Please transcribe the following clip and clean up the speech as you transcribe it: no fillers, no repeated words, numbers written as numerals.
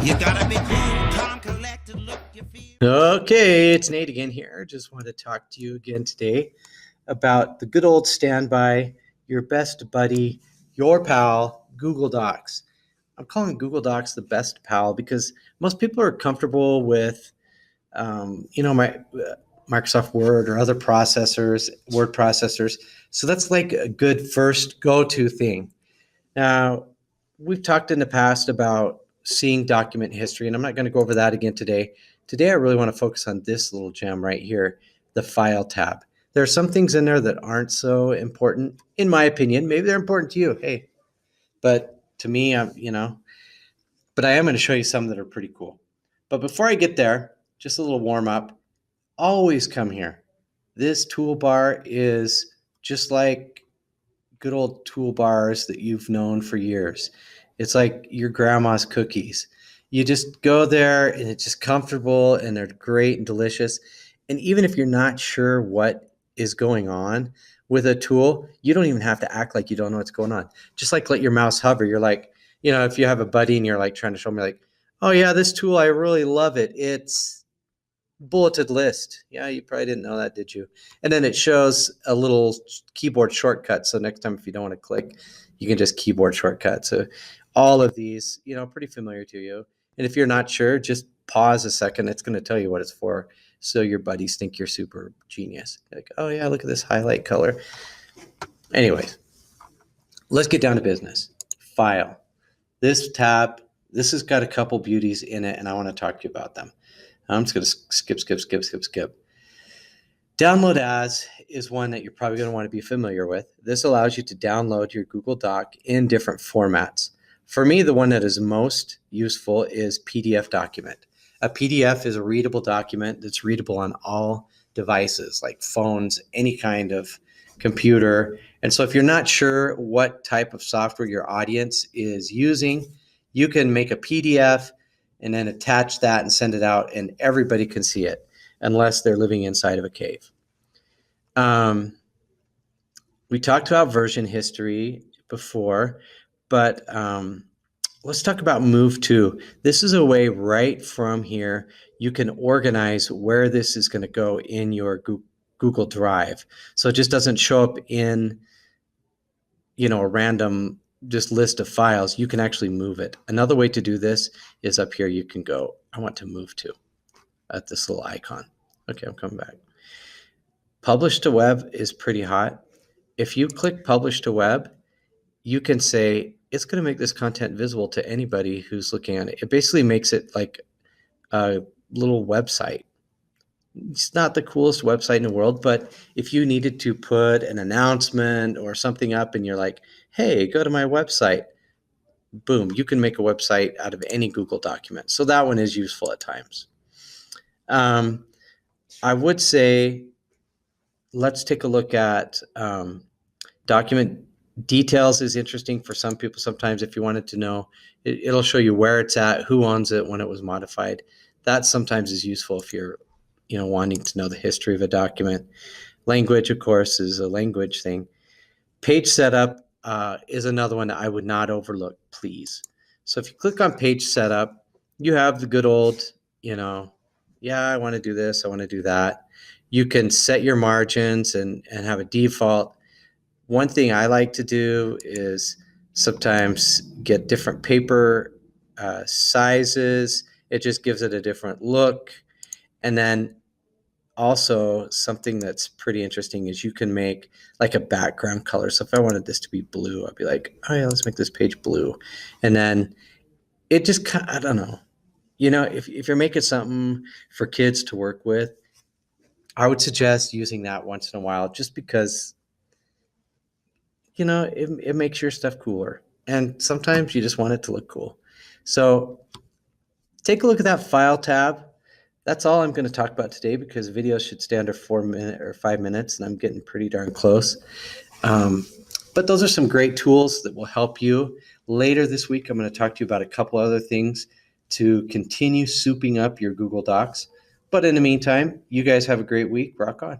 You gotta be cool, calm, collected, look, you feel. Okay, it's Nate again here. Just want to talk to you again today about the good old standby, your best buddy, your pal, Google Docs. I'm calling Google Docs the best pal because most people are comfortable with, my Microsoft Word or other processors, word processors. So that's like a good first go-to thing. Now, we've talked in the past about seeing document history, and I'm not going to go over that again today. Today, I really want to focus on this little gem right here, the File tab. There are some things in there that aren't so important, in my opinion. Maybe they're important to you. Hey, but to me, but I am going to show you some that are pretty cool. But before I get there, just a little warm up. Always come here. This toolbar is just like good old toolbars that you've known for years. It's like your grandma's cookies. You just go there and it's just comfortable and they're great and delicious. And even if you're not sure what is going on with a tool, you don't even have to act like you don't know what's going on. Just like let your mouse hover. You're like, if you have a buddy and you're like trying to show me like, oh yeah, this tool, I really love it. It's bulleted list. Yeah, you probably didn't know that, did you? And then it shows a little keyboard shortcut. So next time, if you don't want to click, you can just keyboard shortcut. So all of these, pretty familiar to you. And if you're not sure, just pause a second. It's going to tell you what it's for. So your buddies think you're super genius. Like, oh yeah, look at this highlight color. Anyways, let's get down to business. File. This tab, this has got a couple beauties in it, and I want to talk to you about them. I'm just going to skip. Download as is one that you're probably going to want to be familiar with. This allows you to download your Google Doc in different formats. For me, the one that is most useful is PDF document. A PDF is a readable document that's readable on all devices like phones, any kind of computer. And so if you're not sure what type of software your audience is using, you can make a PDF and then attach that and send it out, and everybody can see it unless they're living inside of a cave. We talked about version history before, but let's talk about Move To. This is a way right from here you can organize where this is going to go in your Google Drive. So it just doesn't show up in, a random just list of files. You can actually move it. Another way to do this is up here. You can go, I want to move to at this little icon. Okay, I'm coming back. Publish to web is pretty hot. If you click publish to web, you can say it's going to make this content visible to anybody who's looking at it. It basically makes it like a little website. It's not the coolest website in the world, but if you needed to put an announcement or something up and you're like, hey, go to my website, boom, you can make a website out of any Google document. So that one is useful at times. I would say, let's take a look at document details is interesting for some people. Sometimes if you wanted to know, it'll show you where it's at, who owns it, when it was modified. That sometimes is useful if you're wanting to know the history of a document. Language, of course, is a language thing. Page setup is another one that I would not overlook, please. So if you click on page setup, you have the good old, I want to do this, I want to do that. You can set your margins and have a default. One thing I like to do is sometimes get different paper sizes. It just gives it a different look. And then also something that's pretty interesting is you can make like a background color. So if I wanted this to be blue, I'd be like, oh yeah, let's make this page blue. And then it just, I don't know. If you're making something for kids to work with, I would suggest using that once in a while just because, it makes your stuff cooler. And sometimes you just want it to look cool. So take a look at that file tab. That's all I'm going to talk about today because videos should stay under 4 minutes or 5 minutes, and I'm getting pretty darn close. But those are some great tools that will help you. Later this week, I'm going to talk to you about a couple other things to continue souping up your Google Docs. But in the meantime, you guys have a great week. Rock on.